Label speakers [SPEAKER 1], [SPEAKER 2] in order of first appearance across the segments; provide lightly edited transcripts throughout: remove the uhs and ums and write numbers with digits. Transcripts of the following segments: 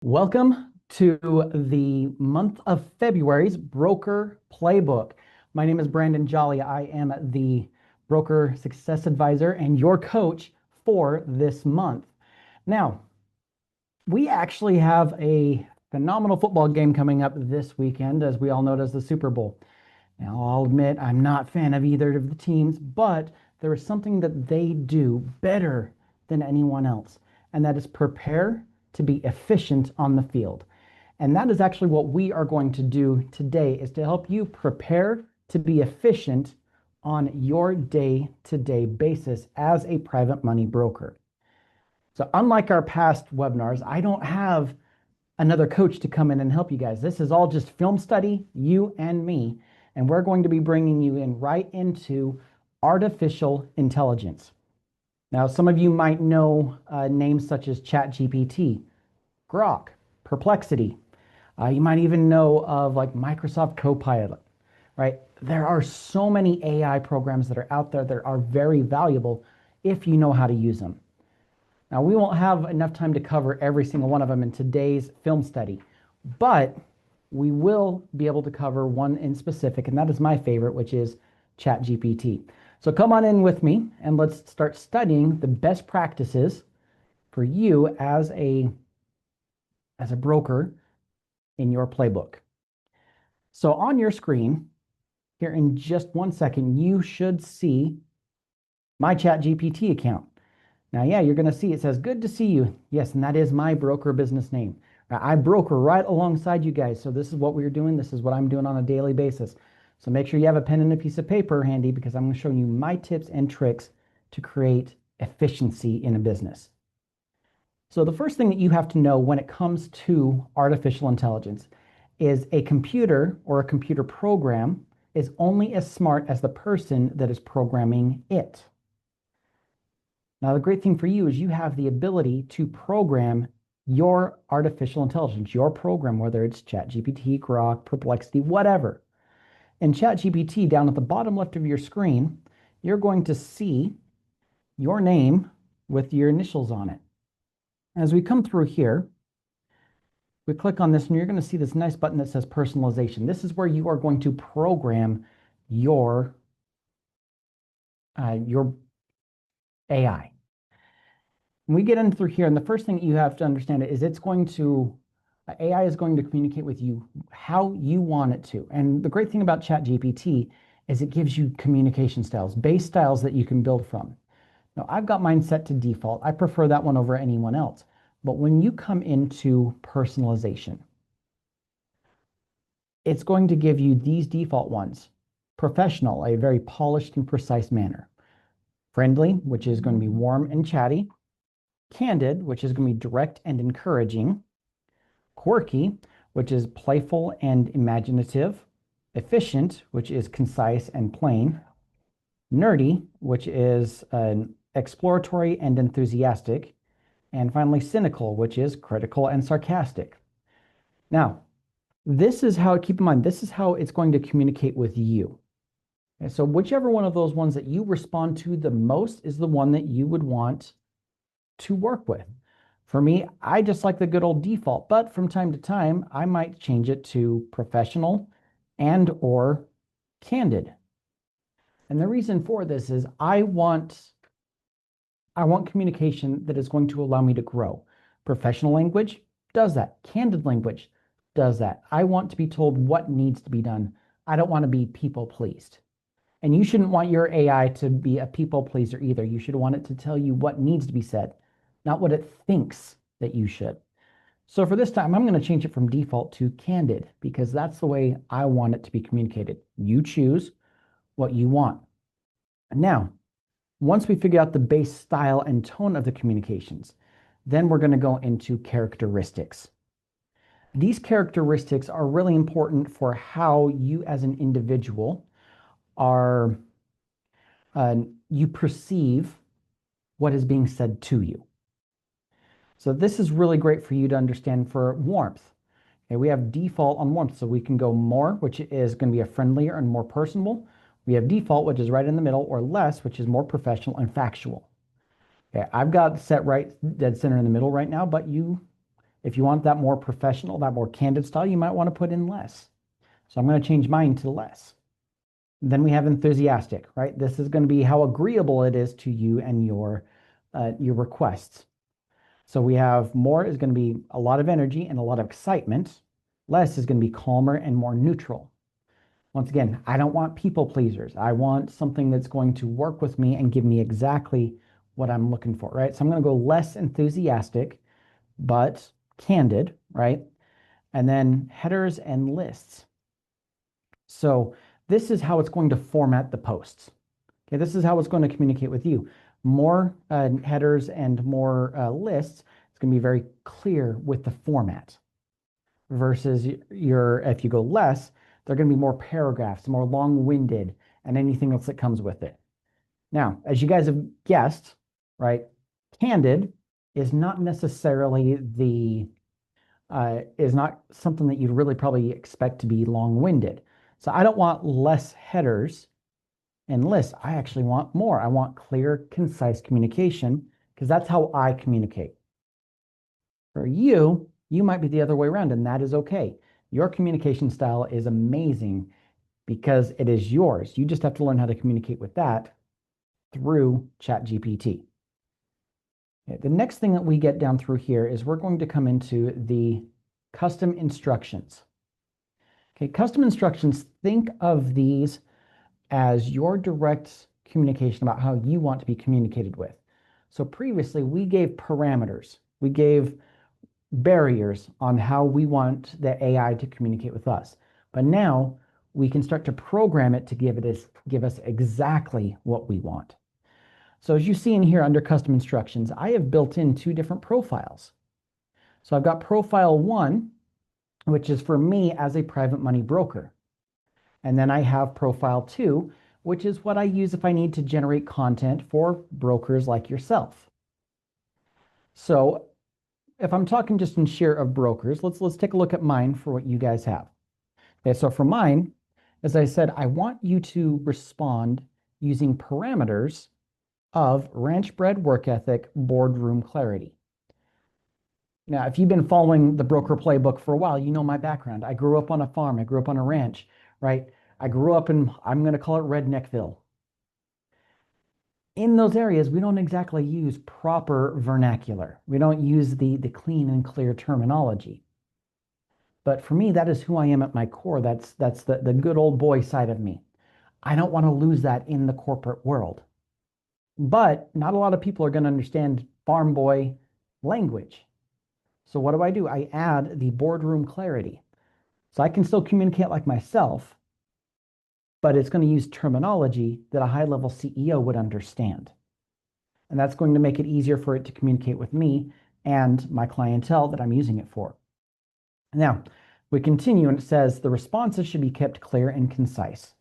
[SPEAKER 1] Welcome to the month of February's Broker Playbook. My name is Brandon Jolly. I am the Broker Success Advisor and your coach for this month. Now, we actually have a phenomenal football game coming up this weekend, as we all know it as the Super Bowl. Now, I'll admit I'm not a fan of either of the teams, but there is something that they do better than anyone else, and that is prepare to be efficient on the field. And that is actually what we are going to do today, is to help you prepare to be efficient on your day-to-day basis as a private money broker. So unlike our past webinars, I don't have another coach to come in and help you guys. This is all just film study, you and me, and we're going to be bringing you in right into artificial intelligence. Now, some of you might know names such as ChatGPT, Grok, Perplexity. You might even know of like Microsoft Copilot, right? There are so many AI programs that are out there that are very valuable if you know how to use them. Now, we won't have enough time to cover every single one of them in today's film study, but we will be able to cover one in specific, and that is my favorite, which is ChatGPT. So come on in with me and let's start studying the best practices for you as a broker in your playbook. So on your screen here in just 1 second, you should see my ChatGPT account. Now, yeah, you're going to see it says, good to see you. Yes, and that is my broker business name. Now, I broker right alongside you guys. So this is what we're doing. This is what I'm doing on a daily basis. So make sure you have a pen and a piece of paper handy, because I'm going to show you my tips and tricks to create efficiency in a business. So the first thing that you have to know when it comes to artificial intelligence is a computer or a computer program is only as smart as the person that is programming it. Now, the great thing for you is you have the ability to program your artificial intelligence, your program, whether it's ChatGPT, Grok, Perplexity, whatever. In ChatGPT, down at the bottom left of your screen, you're going to see your name with your initials on it. As we come through here, we click on this and you're going to see this nice button that says personalization. This is where you are going to program your AI. When we get in through here, and the first thing you have to understand is AI is going to communicate with you how you want it to. And the great thing about ChatGPT is it gives you communication styles, base styles that you can build from. Now, I've got mine set to default. I prefer that one over anyone else. But when you come into personalization, it's going to give you these default ones. Professional, a very polished and precise manner. Friendly, which is going to be warm and chatty. Candid, which is going to be direct and encouraging. Quirky, which is playful and imaginative. Efficient, which is concise and plain. Nerdy, which is exploratory and enthusiastic. And finally, cynical, which is critical and sarcastic. Now, this is how, keep in mind, this is how it's going to communicate with you. Okay, so whichever one of those ones that you respond to the most is the one that you would want to work with. For me, I just like the good old default, but from time to time, I might change it to professional and or candid. And the reason for this is I want communication that is going to allow me to grow. Professional language does that. Candid language does that. I want to be told what needs to be done. I don't want to be people pleased. And you shouldn't want your AI to be a people pleaser either. You should want it to tell you what needs to be said, not what it thinks that you should. So for this time, I'm going to change it from default to candid, because that's the way I want it to be communicated. You choose what you want. Now, once we figure out the base style and tone of the communications, then we're going to go into characteristics. These characteristics are really important for how you as an individual you perceive what is being said to you. So this is really great for you to understand for warmth. Okay, we have default on warmth, so we can go more, which is going to be a friendlier and more personable. We have default, which is right in the middle, or less, which is more professional and factual. Okay, I've got set right dead center in the middle right now, but If you want that more professional, that more candid style, you might want to put in less. So I'm going to change mine to less. Then we have enthusiastic, right? This is going to be how agreeable it is to you and your requests. So we have more is going to be a lot of energy and a lot of excitement. Less is going to be calmer and more neutral. Once again, I don't want people pleasers. I want something that's going to work with me and give me exactly what I'm looking for, right? So I'm going to go less enthusiastic, but candid, right? And then headers and lists. So this is how it's going to format the posts. Okay, this is how it's going to communicate with you. More headers and more lists. It's going to be very clear with the format versus if you go less, they're going to be more paragraphs, more long-winded, and anything else that comes with it. Now, as you guys have guessed, right, candid is not necessarily is not something that you'd really probably expect to be long-winded. So I don't want less headers and lists. I actually want more. I want clear, concise communication because that's how I communicate. For you, you might be the other way around, and that is okay. Your communication style is amazing because it is yours. You just have to learn how to communicate with that through ChatGPT. Okay, the next thing that we get down through here is we're going to come into the custom instructions. Okay, custom instructions, think of these as your direct communication about how you want to be communicated with. So previously, we gave parameters. We gave barriers on how we want the AI to communicate with us. But now we can start to program it to give us exactly what we want. So as you see in here under custom instructions, I have built in two different profiles. So I've got profile 1, which is for me as a private money broker. And then I have profile 2, which is what I use if I need to generate content for brokers like yourself. So if I'm talking just in share of brokers, let's take a look at mine for what you guys have. Okay, so for mine, as I said, I want you to respond using parameters of ranch bred work ethic, boardroom clarity. Now, if you've been following the Broker Playbook for a while, you know my background. I grew up on a farm. I grew up on a ranch, right? I grew up in, I'm going to call it Redneckville. In those areas, we don't exactly use proper vernacular. We don't use the clean and clear terminology. But for me, that is who I am at my core. That's the good old boy side of me. I don't want to lose that in the corporate world. But not a lot of people are going to understand farm boy language. So what do? I add the boardroom clarity. So I can still communicate like myself, but it's going to use terminology that a high-level CEO would understand. And that's going to make it easier for it to communicate with me and my clientele that I'm using it for. Now, we continue and it says the responses should be kept clear and concise,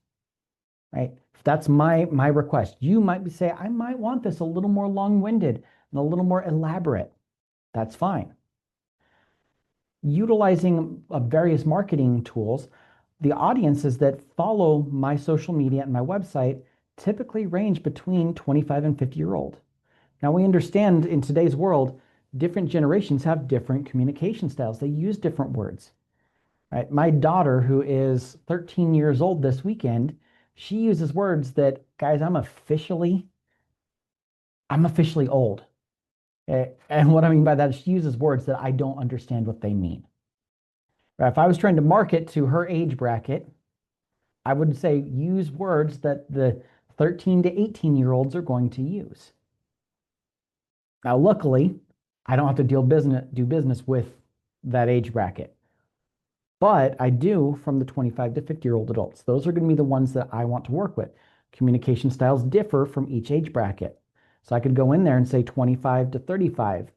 [SPEAKER 1] right? If that's my request. You might say, I might want this a little more long-winded and a little more elaborate. That's fine. Utilizing various marketing tools, the audiences that follow my social media and my website typically range between 25 and 50-year-old. Now, we understand in today's world, different generations have different communication styles. They use different words, right? My daughter, who is 13 years old this weekend, she uses words that, guys, I'm officially old. And what I mean by that is she uses words that I don't understand what they mean. If I was trying to market to her age bracket, I would say use words that the 13 to 18-year-olds are going to use. Now, luckily, I don't have to do business with that age bracket. But I do from the 25 to 50-year-old adults. Those are going to be the ones that I want to work with. Communication styles differ from each age bracket. So I could go in there and say 25 to 35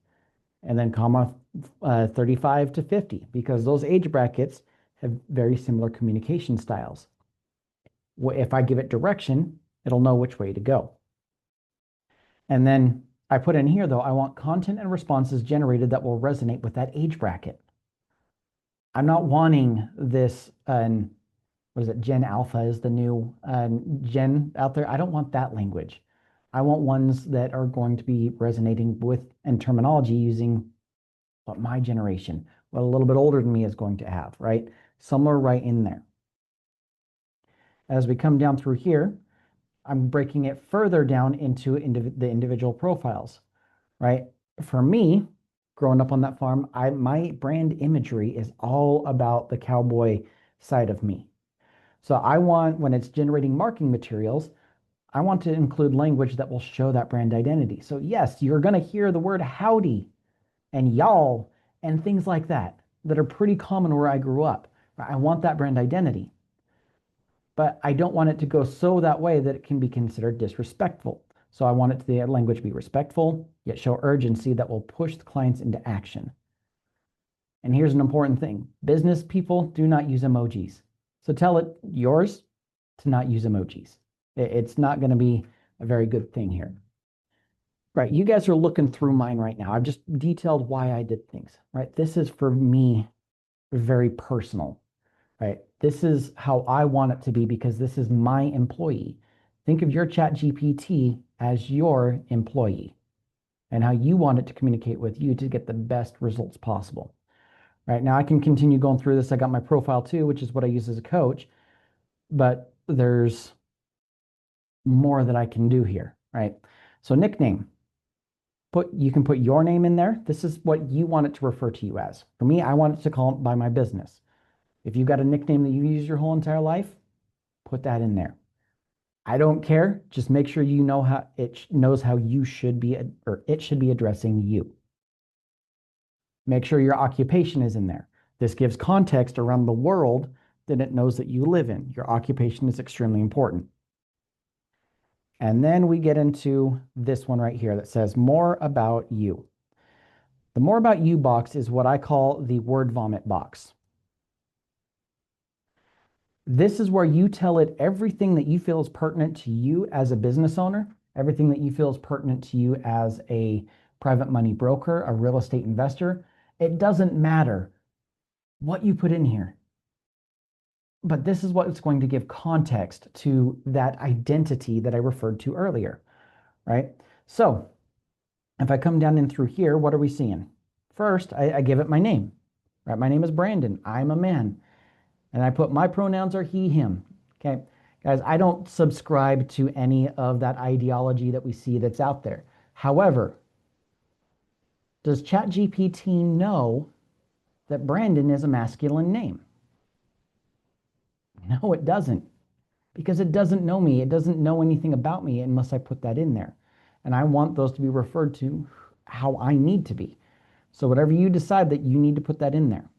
[SPEAKER 1] and then comma 35 to 50 because those age brackets have very similar communication styles. If I give it direction, it'll know which way to go. And then I put in here, though, I want content and responses generated that will resonate with that age bracket. I'm not wanting this, what is it, Gen Alpha is the new Gen out there. I don't want that language. I want ones that are going to be resonating with and terminology using what my generation, what a little bit older than me is going to have, right? Somewhere right in there. As we come down through here, I'm breaking it further down into the individual profiles, right? For me, growing up on that farm, my brand imagery is all about the cowboy side of me. So I want, when it's generating marketing materials, I want to include language that will show that brand identity. So yes, you're going to hear the word howdy and y'all and things like that that are pretty common where I grew up. I want that brand identity, but I don't want it to go so that way that it can be considered disrespectful. So I want the language to be respectful, yet show urgency that will push the clients into action. And here's an important thing. Business people do not use emojis. So tell it yours to not use emojis. It's not going to be a very good thing here. Right, you guys are looking through mine right now. I've just detailed why I did things, right? This is for me very personal, right? This is how I want it to be because this is my employee. Think of your ChatGPT as your employee and how you want it to communicate with you to get the best results possible. Right now, I can continue going through this. I got my profile too, which is what I use as a coach, but there's more that I can do here, right? So nickname, you can put your name in there. This is what you want it to refer to you as. For me, I want it to call it by my business. If you've got a nickname that you use your whole entire life, put that in there. I don't care. Just make sure you know how it knows how you should be, or it should be addressing you. Make sure your occupation is in there. This gives context around the world that it knows that you live in. Your occupation is extremely important. And then we get into this one right here that says more about you. The more about you box is what I call the word vomit box. This is where you tell it everything that you feel is pertinent to you as a business owner, everything that you feel is pertinent to you as a private money broker, a real estate investor. It doesn't matter what you put in here, but this is what is going to give context to that identity that I referred to earlier, right? So if I come down in through here, what are we seeing? First, I give it my name, right? My name is Brandon. I'm a man. And I put my pronouns are he, him. Okay. Guys, I don't subscribe to any of that ideology that we see that's out there. However, does ChatGPT know that Brandon is a masculine name? No, it doesn't. Because it doesn't know me. It doesn't know anything about me unless I put that in there. And I want those to be referred to how I need to be. So whatever you decide that you need to put that in there.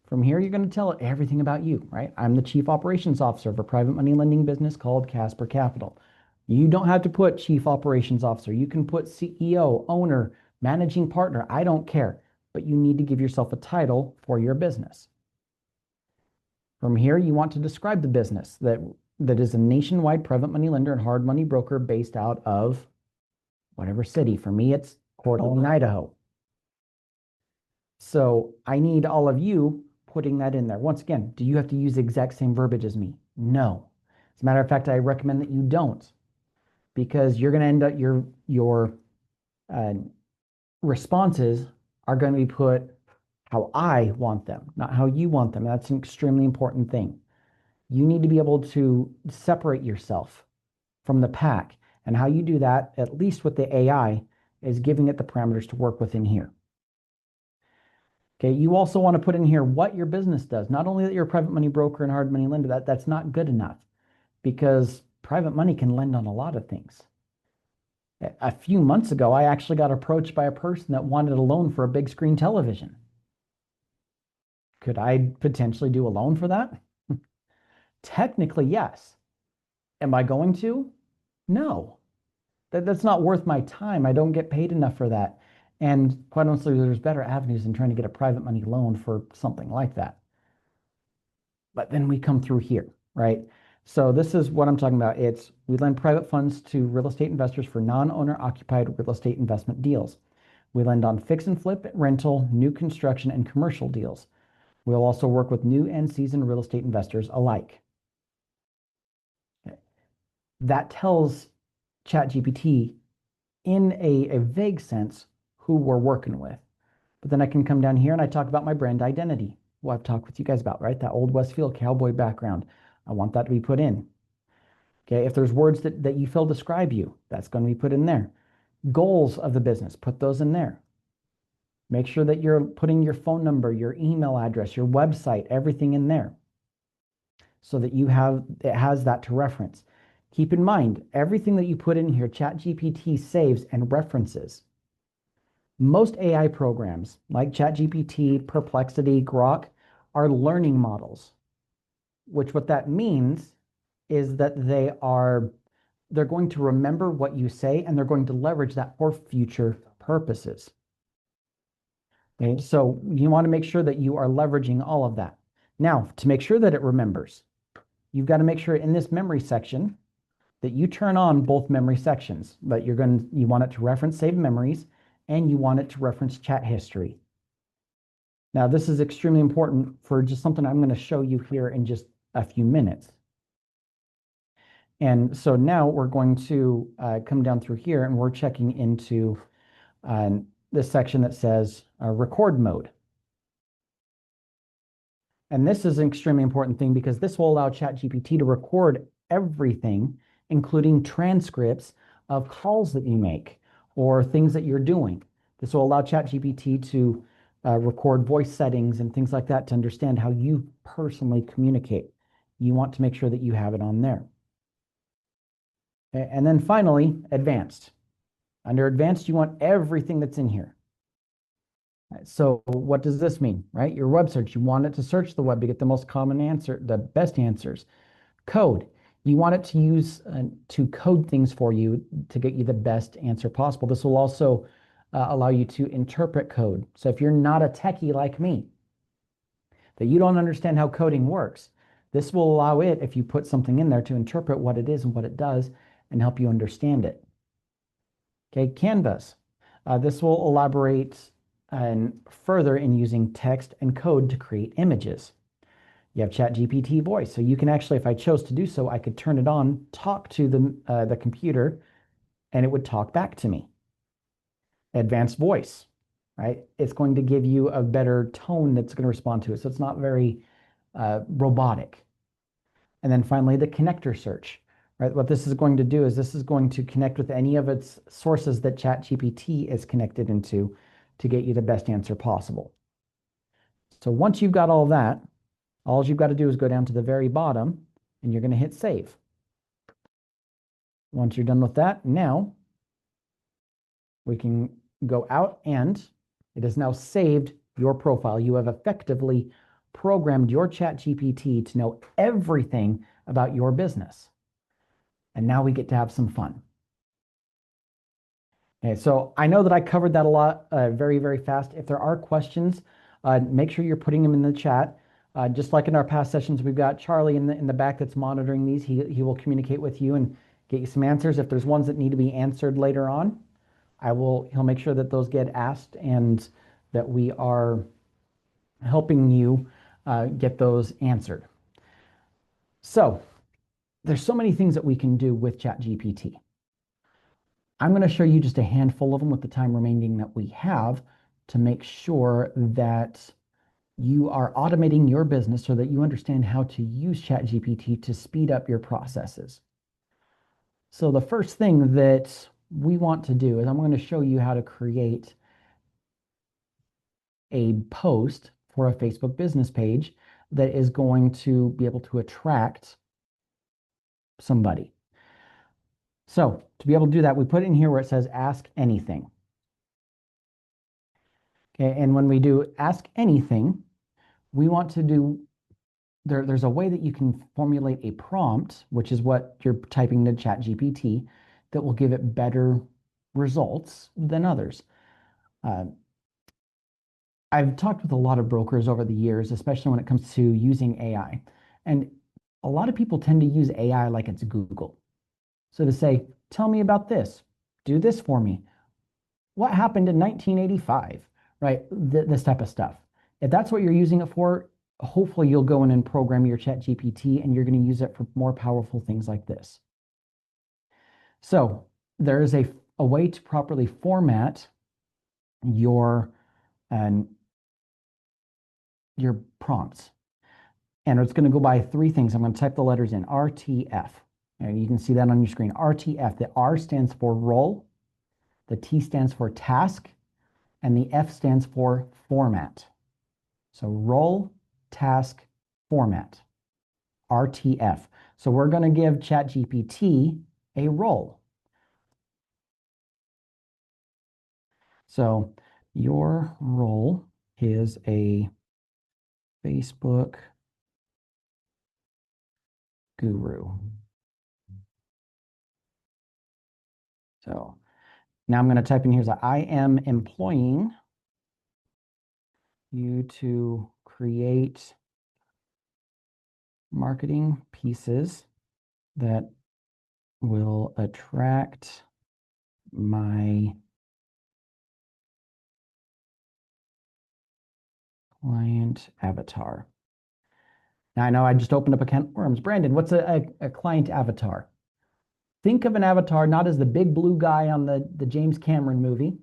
[SPEAKER 1] From here, you're going to tell it everything about you, right? I'm the chief operations officer of a private money lending business called Casper Capital. You don't have to put chief operations officer. You can put CEO, owner, managing partner. I don't care, but you need to give yourself a title for your business. From here, you want to describe the business that is a nationwide private money lender and hard money broker based out of whatever city. For me, it's Coeur d'Alene, Idaho. So I need all of you putting that in there. Once again, do you have to use the exact same verbiage as me? No. As a matter of fact, I recommend that you don't, because you're going to end up your responses are going to be put how I want them, not how you want them. That's an extremely important thing. You need to be able to separate yourself from the pack. And how you do that, at least with the AI, is giving it the parameters to work within here. Okay, you also want to put in here what your business does. Not only that you're a private money broker and hard money lender, that's not good enough, because private money can lend on a lot of things. A few months ago, I actually got approached by a person that wanted a loan for a big screen television. Could I potentially do a loan for that? Technically, yes. Am I going to? No. That's not worth my time. I don't get paid enough for that. And quite honestly, there's better avenues than trying to get a private money loan for something like that. But then we come through here, right? So this is what I'm talking about. We lend private funds to real estate investors for non-owner occupied real estate investment deals. We lend on fix and flip, rental, new construction, and commercial deals. We'll also work with new and seasoned real estate investors alike. That tells ChatGPT in a vague sense who we're working with. But then I can come down here and I talk about my brand identity. What I've talked with you guys about, right? That old Westfield cowboy background. I want that to be put in. Okay, if there's words that you feel describe you, that's going to be put in there. Goals of the business, put those in there. Make sure that you're putting your phone number, your email address, your website, everything in there so that it has that to reference. Keep in mind, everything that you put in here, ChatGPT saves and references. Most AI programs like ChatGPT, Perplexity, Grok are learning models, which what that means is that they're going to remember what you say and they're going to leverage that for future purposes. Okay, so you want to make sure that you are leveraging all of that. Now, to make sure that it remembers, you've got to make sure in this memory section that you turn on both memory sections, but you want it to reference saved memories and you want it to reference chat history. Now, this is extremely important for just something I'm going to show you here in just a few minutes. And so now we're going to come down through here and we're checking into this section that says record mode. And this is an extremely important thing because this will allow ChatGPT to record everything, including transcripts of calls that you make or things that you're doing. This will allow ChatGPT to record voice settings and things like that to understand how you personally communicate. You want to make sure that you have it on there. And then finally, advanced. Under advanced, you want everything that's in here. So what does this mean, right? Your web search, you want it to search the web to get the most common answer, the best answers. Code, you want it to use to code things for you to get you the best answer possible. This will also allow you to interpret code. So if you're not a techie like me, that you don't understand how coding works, this will allow it, if you put something in there, to interpret what it is and what it does and help you understand it. Okay, Canvas. This will elaborate and further in using text and code to create images. You have ChatGPT voice, so you can actually, if I chose to do so, I could turn it on, talk to the computer, and it would talk back to me. Advanced voice, right? It's going to give you a better tone that's going to respond to it, so it's not very robotic. And then finally, the connector search. Right, what this is going to do is this is going to connect with any of its sources that ChatGPT is connected into to get you the best answer possible. So once you've got all that, all you've got to do is go down to the very bottom and you're going to hit save. Once you're done with that, now we can go out and it has now saved your profile. You have effectively programmed your ChatGPT to know everything about your business. And now we get to have some fun. Okay, so I know that I covered that a lot very, very fast. If there are questions, make sure you're putting them in the chat. Just like in our past sessions, we've got Charlie in the back that's monitoring these. He will communicate with you and get you some answers. If there's ones that need to be answered later on, he'll make sure that those get asked and that we are helping you get those answered. So there's so many things that we can do with ChatGPT. I'm going to show you just a handful of them with the time remaining that we have to make sure that you are automating your business so that you understand how to use ChatGPT to speed up your processes. So the first thing that we want to do is I'm going to show you how to create a post for a Facebook business page that is going to be able to attract somebody. So to be able to do that, we put in here where it says ask anything. Okay, and when we do ask anything, we want to do, there's a way that you can formulate a prompt, which is what you're typing to ChatGPT, that will give it better results than others. I've talked with a lot of brokers over the years, especially when it comes to using AI. And a lot of people tend to use AI like it's Google. So to say, tell me about this, do this for me. What happened in 1985, right? This type of stuff. If that's what you're using it for, hopefully you'll go in and program your ChatGPT and you're going to use it for more powerful things like this. So there is a way to properly format your and your prompts. And it's going to go by three things. I'm going to type the letters in, RTF. And you can see that on your screen. RTF. The R stands for role, the T stands for task, and the F stands for format. So role, task, format, RTF. So we're going to give ChatGPT a role. So your role is a Facebook guru. So now I'm going to type in here, I am employing you to create marketing pieces that will attract my client avatar. Now I know I just opened up a can of worms. Brandon, what's a client avatar? Think of an avatar not as the big blue guy on the James Cameron movie.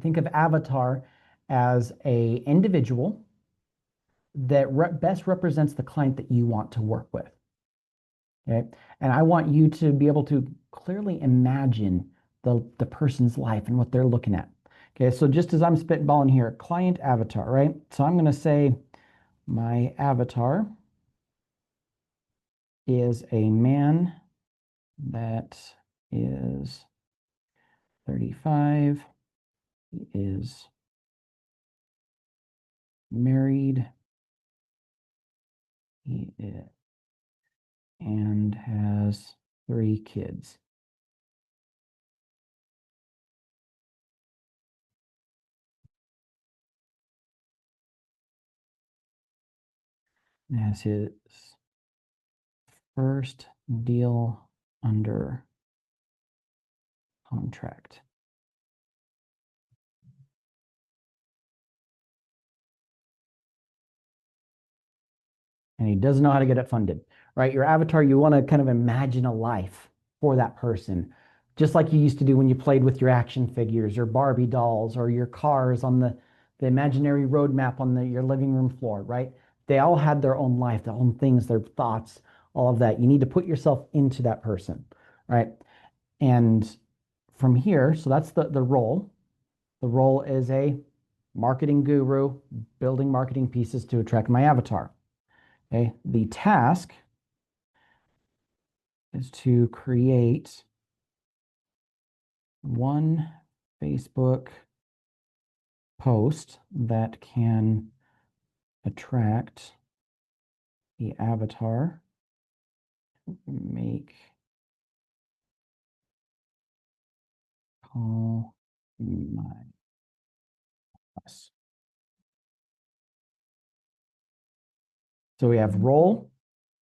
[SPEAKER 1] Think of avatar as a individual that best represents the client that you want to work with. Okay. And I want you to be able to clearly imagine the person's life and what they're looking at. Okay. So just as I'm spitballing here, client avatar, right? So I'm going to say my avatar is a man that is 35, he is married, he is, and has 3 kids. As his first deal under contract. And he doesn't know how to get it funded, right? Your avatar, you want to kind of imagine a life for that person, just like you used to do when you played with your action figures or Barbie dolls or your cars on the imaginary roadmap on your living room floor, right? They all had their own life, their own things, their thoughts, all of that. You need to put yourself into that person, right? And from here, so that's the role. The role is a marketing guru, building marketing pieces to attract my avatar. Okay, the task is to create one Facebook post that can attract the avatar, make call my us. So we have role,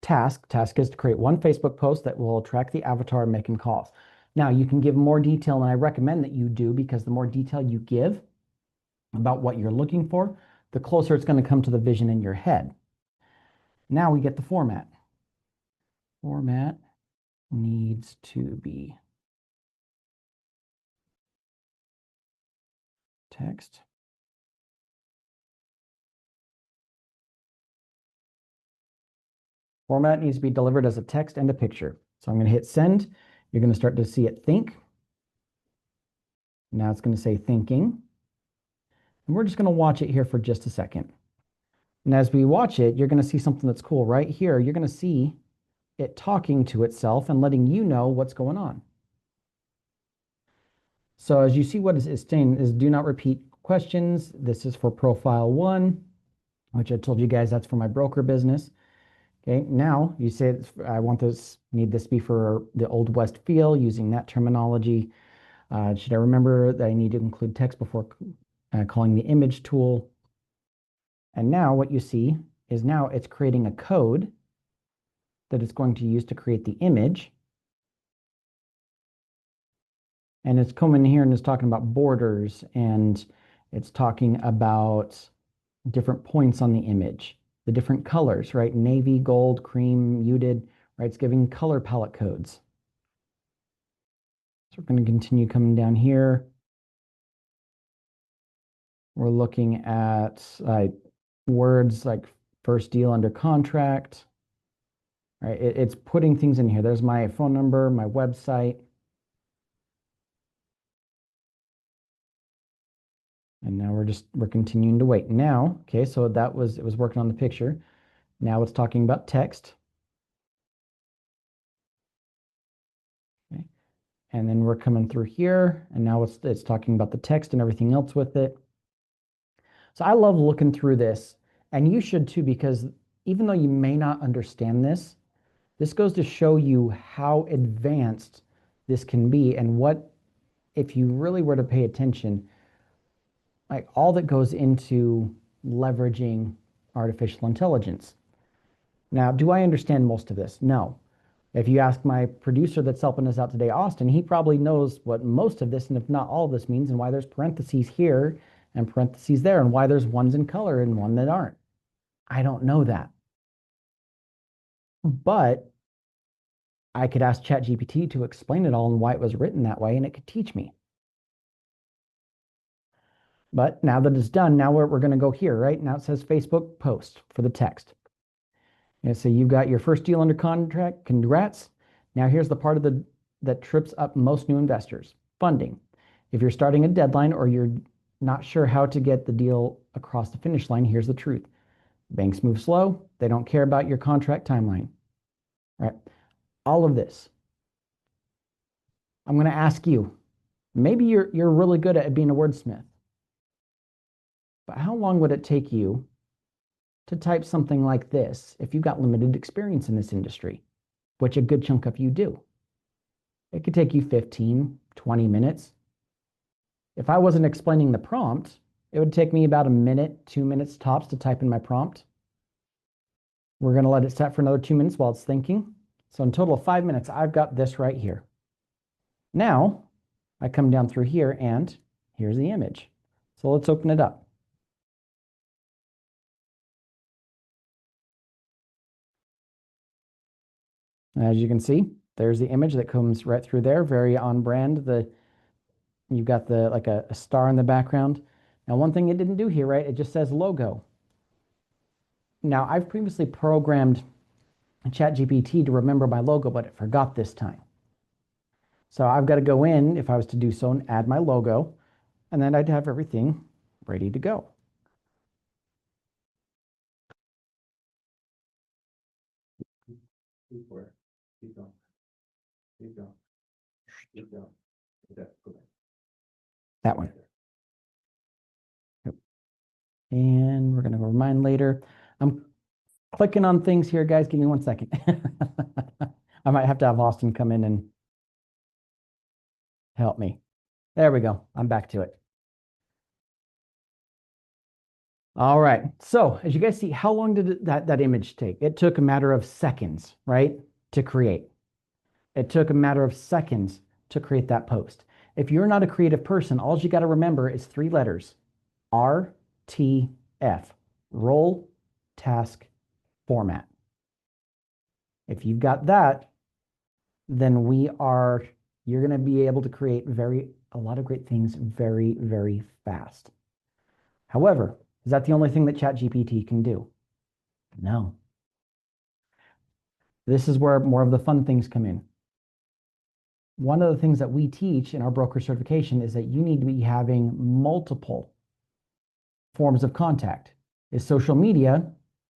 [SPEAKER 1] task. Task is to create one Facebook post that will attract the avatar making calls. Now you can give more detail, and I recommend that you do, because the more detail you give about what you're looking for, the closer it's going to come to the vision in your head. Now we get the format. Format needs to be text. Format needs to be delivered as a text and a picture. So I'm going to hit send. You're going to start to see it think. Now it's going to say thinking. And we're just going to watch it here for just a second. And as we watch it, you're going to see something that's cool right here. You're going to see it talking to itself and letting you know what's going on. So as you see, what it's saying is do not repeat questions. This is for profile 1, which I told you guys that's for my broker business. Okay, now you say I want this, need this to be for the Old West feel, using that terminology. Should I remember that I need to include text before calling the image tool? And now what you see is now it's creating a code that it's going to use to create the image. And it's coming here and it's talking about borders, and it's talking about different points on the image, the different colors, right? Navy, gold, cream, muted, right? It's giving color palette codes. So we're going to continue coming down here. We're looking at words like first deal under contract, right? It's putting things in here. There's my phone number, my website. And now we're continuing to wait. Now, okay, so it was working on the picture. Now it's talking about text. Okay. And then we're coming through here, and now it's talking about the text and everything else with it. So I love looking through this, and you should too, because even though you may not understand this goes to show you how advanced this can be and what, if you really were to pay attention, like all that goes into leveraging artificial intelligence. Now, do I understand most of this? No. If you ask my producer that's helping us out today, Austin, he probably knows what most of this, and if not all of this means, and why there's parentheses here and parentheses there, and why there's ones in color and one that aren't. I don't know that. But I could ask ChatGPT to explain it all and why it was written that way, and it could teach me. But now that it's done, now we're going to go here, right? Now it says Facebook post for the text. And so you've got your first deal under contract. Congrats. Now here's the part of that trips up most new investors. Funding. If you're starting a deadline or you're not sure how to get the deal across the finish line, here's the truth. Banks move slow. They don't care about your contract timeline. All right. All of this. I'm going to ask you, maybe you're really good at being a wordsmith, but how long would it take you to type something like this if you've got limited experience in this industry, which a good chunk of you do? It could take you 15, 20 minutes. If I wasn't explaining the prompt, it would take me about a minute, 2 minutes tops to type in my prompt. We're going to let it set for another 2 minutes while it's thinking. So in total of 5 minutes, I've got this right here. Now I come down through here and here's the image. So let's open it up. As you can see, there's the image that comes right through there, very on brand. You've got like a star in the background. Now, one thing it didn't do here, right? It just says logo. Now, I've previously programmed ChatGPT to remember my logo, but it forgot this time. So I've got to go in, if I was to do so, and add my logo, and then I'd have everything ready to go.
[SPEAKER 2] Keep going. Keep going. Keep going. Keep going.
[SPEAKER 1] That one. And we're going to go remind later. I'm clicking on things here, guys. Give me 1 second. I might have to have Austin come in and help me. There we go. I'm back to it. All right. So as you guys see, how long did that image take? It took a matter of seconds, right, to create. It took a matter of seconds to create that post. If you're not a creative person, all you got to remember is 3 letters. RTF, role, task, format. If you've got that, then you're going to be able to create a lot of great things very, very fast. However, is that the only thing that ChatGPT can do? No. This is where more of the fun things come in. One of the things that we teach in our broker certification is that you need to be having multiple forms of contact. Is social media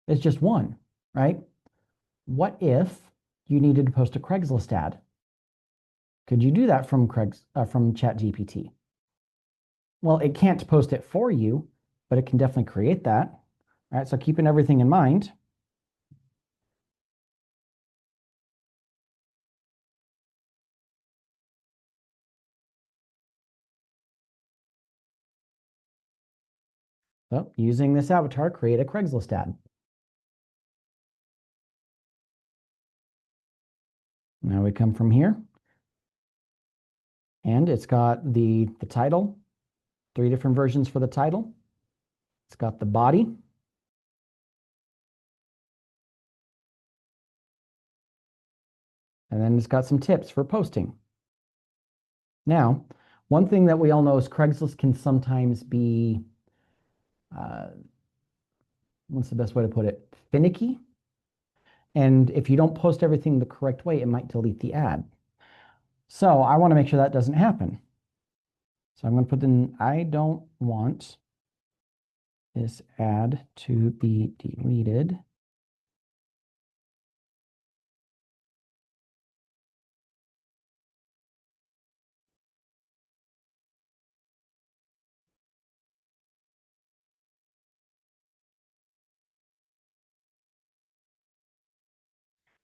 [SPEAKER 1] is just one, right? What if you needed to post a Craigslist ad? Could you do that from ChatGPT? Well, it can't post it for you, but it can definitely create that. All right, so keeping everything in mind. So using this avatar, create a Craigslist ad. Now we come from here, and it's got the title, 3 different versions for the title. It's got the body. And then it's got some tips for posting. Now, one thing that we all know is Craigslist can sometimes be uh, what's the best way to put it? Finicky. And if you don't post everything the correct way, it might delete the ad. So I want to make sure that doesn't happen. So I'm going to put in, I don't want this ad to be deleted.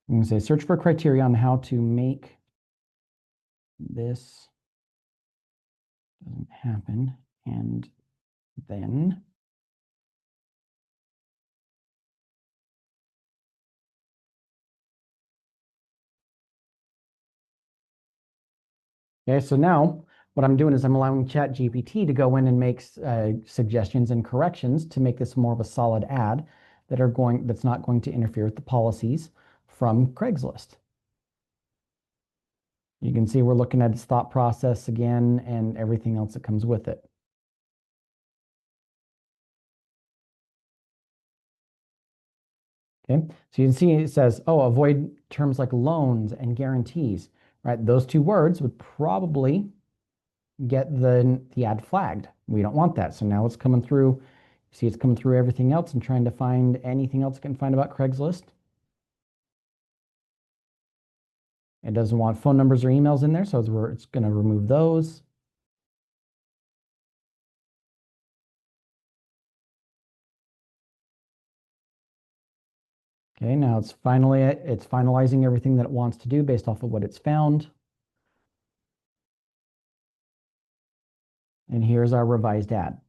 [SPEAKER 1] I'm going to say search for criteria on how to make this doesn't happen. And then okay, so now what I'm doing is I'm allowing ChatGPT to go in and make suggestions and corrections to make this more of a solid ad that's not going to interfere with the policies from Craigslist. You can see we're looking at its thought process again and everything else that comes with it. Okay, so you can see it says, oh, avoid terms like loans and guarantees, right? Those two words would probably get the ad flagged. We don't want that. So now it's coming through. See, it's coming through everything else and trying to find anything else it can find about Craigslist. It doesn't want phone numbers or emails in there, so it's going to remove those. Okay, now it's finalizing everything that it wants to do based off of what it's found. And here's our revised ad.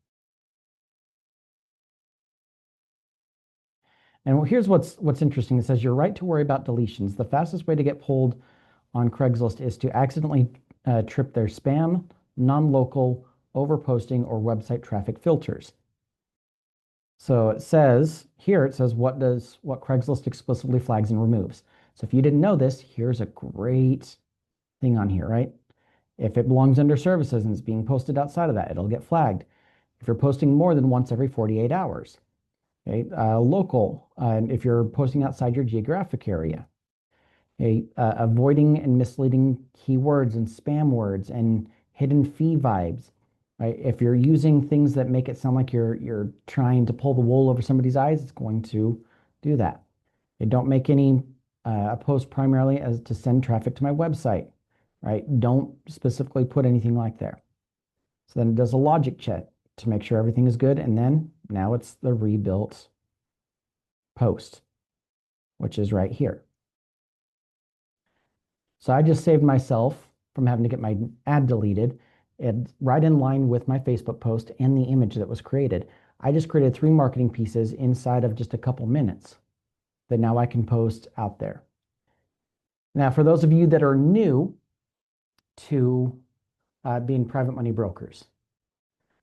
[SPEAKER 1] And here's what's interesting. It says you're right to worry about deletions. The fastest way to get pulled on Craigslist is to accidentally trip their spam, non-local, overposting, or website traffic filters. So it says here, it says what Craigslist explicitly flags and removes. So if you didn't know this, here's a great thing on here, right? If it belongs under services and it's being posted outside of that, it'll get flagged. If you're posting more than once every 48 hours, okay? Local, if you're posting outside your geographic area, okay? Avoiding and misleading keywords and spam words and hidden fee vibes, right? If you're using things that make it sound like you're trying to pull the wool over somebody's eyes, it's going to do that. Okay, don't make any a post primarily as to send traffic to my website, right? Don't specifically put anything like there. So then it does a logic check to make sure everything is good. And then now it's the rebuilt post, which is right here. So I just saved myself from having to get my ad deleted. It's right in line with my Facebook post and the image that was created. I just created 3 marketing pieces inside of just a couple minutes that now I can post out there. Now, for those of you that are new to being private money brokers,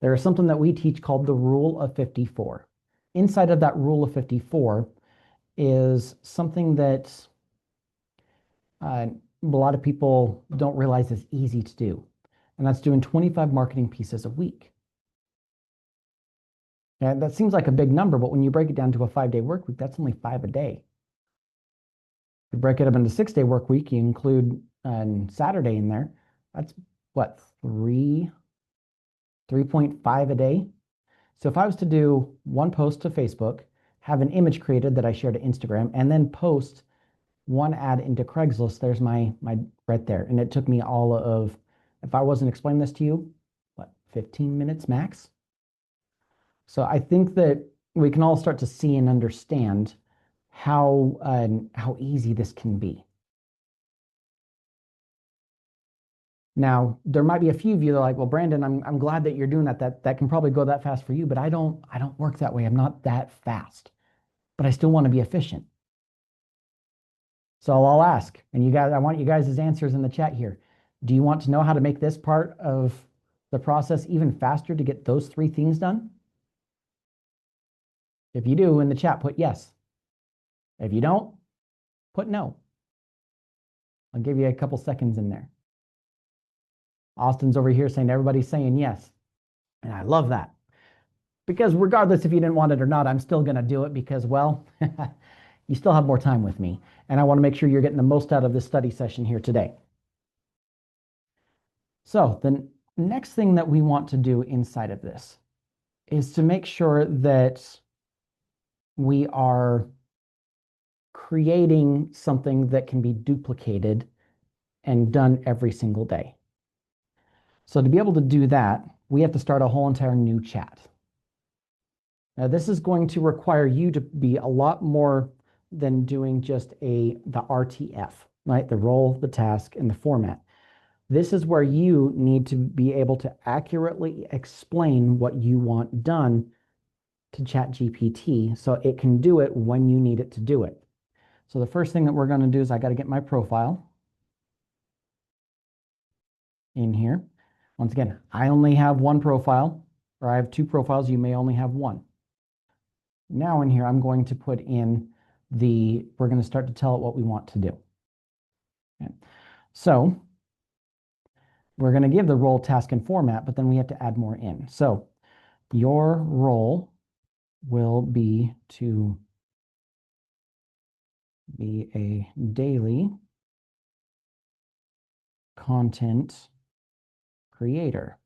[SPEAKER 1] there is something that we teach called the Rule of 54. Inside of that Rule of 54 is something that a lot of people don't realize is easy to do, and that's doing 25 marketing pieces a week. And that seems like a big number, but when you break it down to a 5-day work week, that's only 5 a day. If you break it up into 6-day work week, you include Saturday in there, that's what, 3.5 a day. So if I was to do one post to Facebook, have an image created that I share to Instagram, and then post one ad into Craigslist, there's my right there. And it took me all of, if I wasn't explaining this to you, what, 15 minutes max? So I think that we can all start to see and understand how easy this can be. Now, there might be a few of you that are like, well, Brandon, I'm glad that you're doing that. That can probably go that fast for you, but I don't work that way. I'm not that fast, but I still want to be efficient. So I'll ask, and you guys, I want you guys' answers in the chat here. Do you want to know how to make this part of the process even faster to get those 3 things done? If you do, in the chat, put yes. If you don't, put no. I'll give you a couple seconds in there. Austin's over here saying everybody's saying yes. And I love that. because regardless if you didn't want it or not, I'm still going to do it because, well, you still have more time with me. And I want to make sure you're getting the most out of this study session here today. So the next thing that we want to do inside of this is to make sure that we are creating something that can be duplicated and done every single day. So to be able to do that, we have to start a whole entire new chat. Now, this is going to require you to be a lot more than doing just the RTF, right? The role, the task, and the format. This is where you need to be able to accurately explain what you want done to ChatGPT so it can do it when you need it to do it. So the first thing that we're going to do is I got to get my profile in here. Once again, I only have one profile, or I have two profiles. You may only have one. Now in here, I'm going to put in we're going to start to tell it what we want to do. Okay. So we're going to give the role, task, and format, but then we have to add more in. So your role will be to be a daily content creator.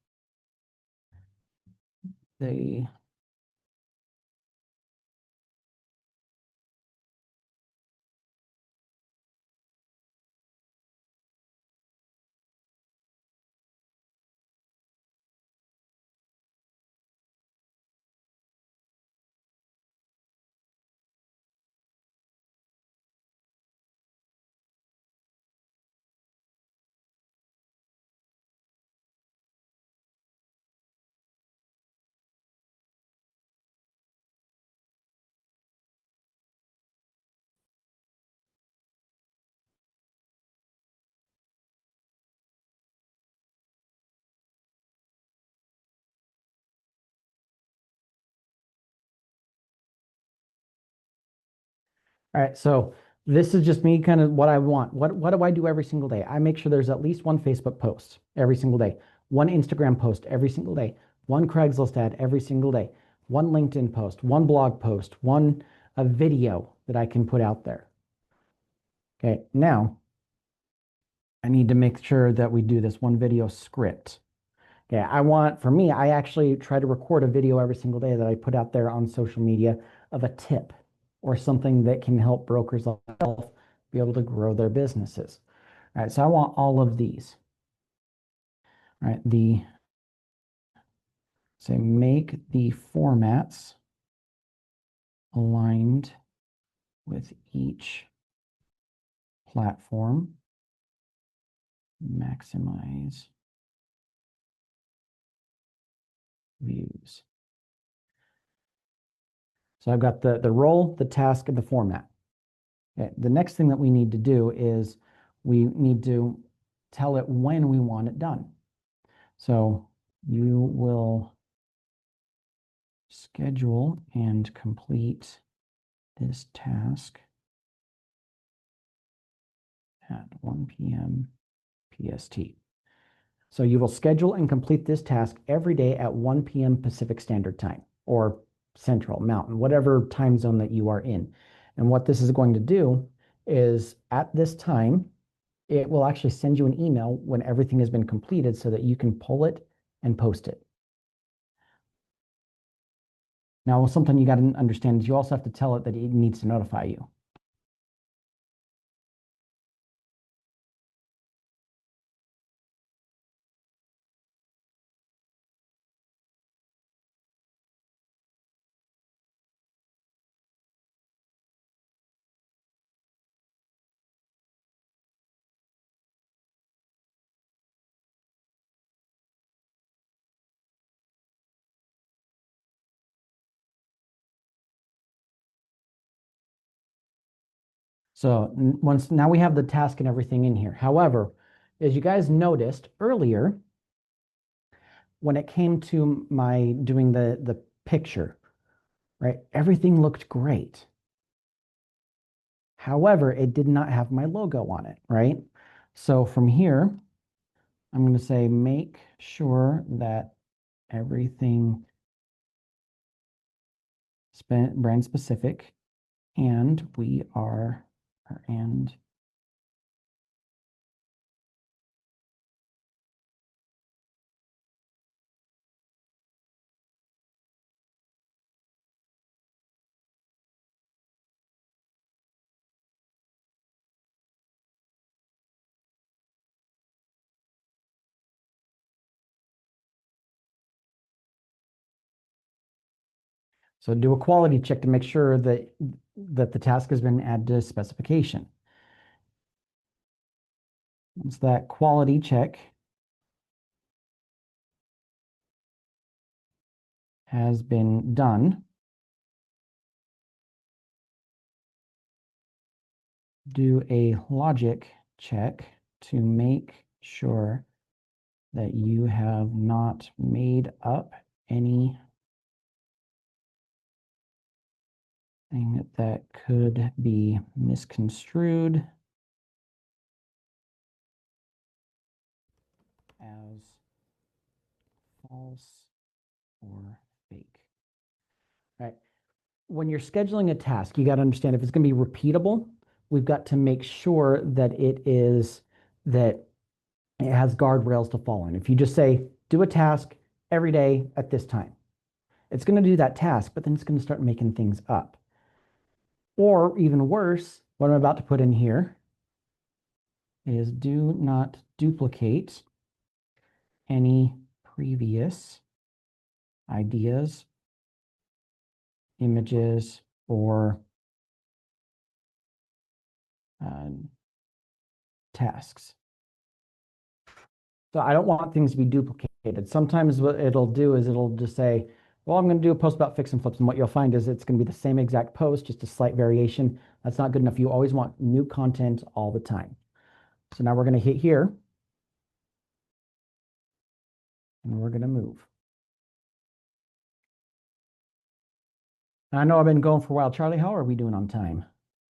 [SPEAKER 1] All right, so this is just me kind of what I want. What do I do every single day? I make sure there's at least one Facebook post every single day, one Instagram post every single day, one Craigslist ad every single day, one LinkedIn post, one blog post, a video that I can put out there. Okay, now I need to make sure that we do this one video script. Okay, for me, I actually try to record a video every single day that I put out there on social media of a tip or something that can help brokers like myself be able to grow their businesses. All right, so I want all of these. All right, say make the formats aligned with each platform, maximize views. So I've got the role, the task, and the format. Okay, the next thing that we need to do is we need to tell it when we want it done. So you will schedule and complete this task at 1 p.m. PST. So you will schedule and complete this task every day at 1 p.m. Pacific Standard Time or Central, Mountain, whatever time zone that you are in. And what this is going to do is at this time, it will actually send you an email when everything has been completed so that you can pull it and post it. Now, something you got to understand is you also have to tell it that it needs to notify you. So now we have the task and everything in here. However, as you guys noticed earlier, when it came to my doing the picture, right, everything looked great. However, it did not have my logo on it, right? So from here, I'm going to say make sure that everything brand specific, and we are, and so do a quality check to make sure that the task has been added to specification. Once that quality check has been done, do a logic check to make sure that you have not made up anything that could be misconstrued as false or fake. All right. When you're scheduling a task, you got to understand if it's going to be repeatable, we've got to make sure that that it has guardrails to follow in. If you just say, do a task every day at this time, it's going to do that task, but then it's going to start making things up. Or even worse, what I'm about to put in here is do not duplicate any previous ideas, images, or tasks. So I don't want things to be duplicated. Sometimes what it'll do is it'll just say, well, I'm going to do a post about fix and flips. And what you'll find is it's going to be the same exact post, just a slight variation. That's not good enough. You always want new content all the time. So now we're going to hit here. And we're going to move. I know I've been going for a while. Charlie, how are we doing on time?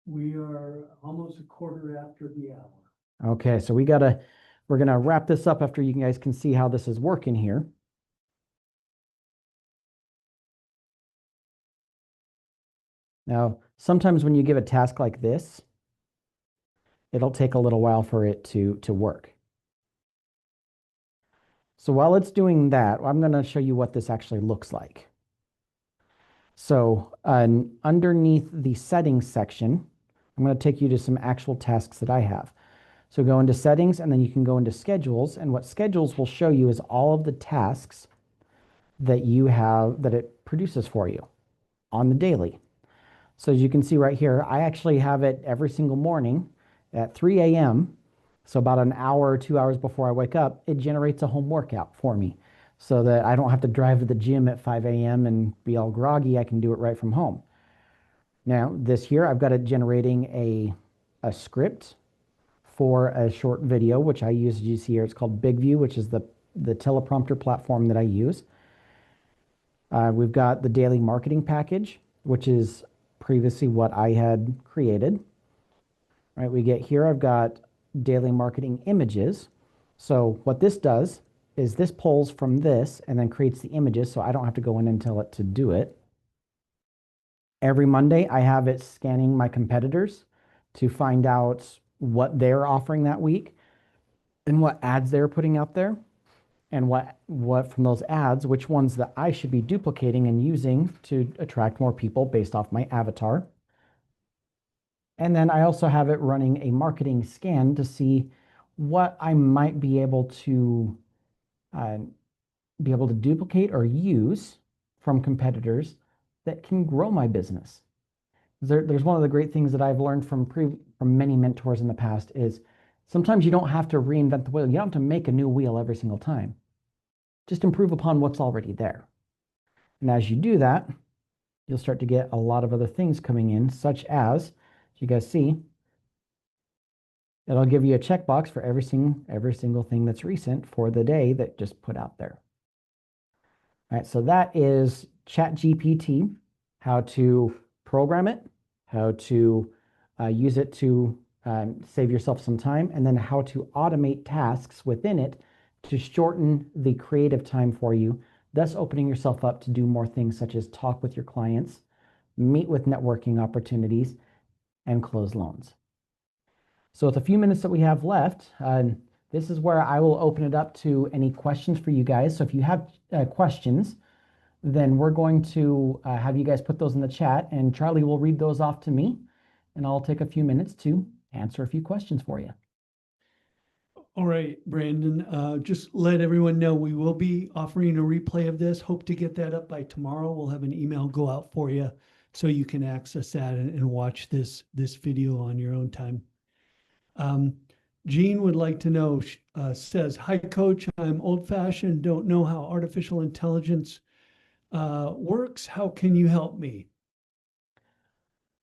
[SPEAKER 2] We are almost a quarter after the hour.
[SPEAKER 1] Okay, so we're going to wrap this up after you guys can see how this is working here. Now, sometimes when you give a task like this, it'll take a little while for it to work. So while it's doing that, I'm going to show you what this actually looks like. So underneath the settings section, I'm going to take you to some actual tasks that I have. So go into settings and then you can go into schedules. And what schedules will show you is all of the tasks that you have that it produces for you on the daily. So as you can see right here, I actually have it every single morning at 3 a.m. So about an hour or 2 hours before I wake up, it generates a home workout for me so that I don't have to drive to the gym at 5 a.m. and be all groggy. I can do it right from home. Now this here, I've got it generating a script for a short video, which I use, as you see here, it's called Big View, which is the teleprompter platform that I use. We've got the daily marketing package, which is previously what I had created. Right, we get here, I've got daily marketing images. So what this does is this pulls from this and then creates the images, so I don't have to go in and tell it to do it. Every Monday, I have it scanning my competitors to find out what they're offering that week and what ads they're putting out there, and what from those ads, which ones that I should be duplicating and using to attract more people based off my avatar. And then I also have it running a marketing scan to see what I might be able to duplicate or use from competitors that can grow my business. There's one of the great things that I've learned from many mentors in the past is sometimes you don't have to reinvent the wheel. You don't have to make a new wheel every single time. Just improve upon what's already there. And as you do that, you'll start to get a lot of other things coming in, such as you guys see, it'll give you a checkbox for every single thing that's recent for the day that just put out there. All right, so that is ChatGPT, how to program it, how to use it to save yourself some time, and then how to automate tasks within it to shorten the creative time for you, thus opening yourself up to do more things such as talk with your clients, meet with networking opportunities, and close loans. So with a few minutes that we have left, this is where I will open it up to any questions for you guys. So if you have questions, then we're going to have you guys put those in the chat, and Charlie will read those off to me, and I'll take a few minutes to answer a few questions for you.
[SPEAKER 3] All right, Brandon, just let everyone know we will be offering a replay of this. Hope to get that up by tomorrow. We'll have an email go out for you so you can access that and watch this video on your own time. Jean would like to know, says, "Hi, Coach. I'm old-fashioned, don't know how artificial intelligence works. How can you help me?"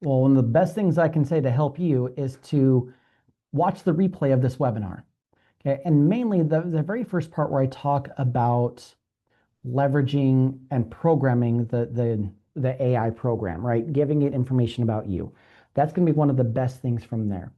[SPEAKER 1] Well, one of the best things I can say to help you is to watch the replay of this webinar. Okay, and mainly the very first part where I talk about leveraging and programming the AI program, right? Giving it information about you. That's going to be one of the best things from there.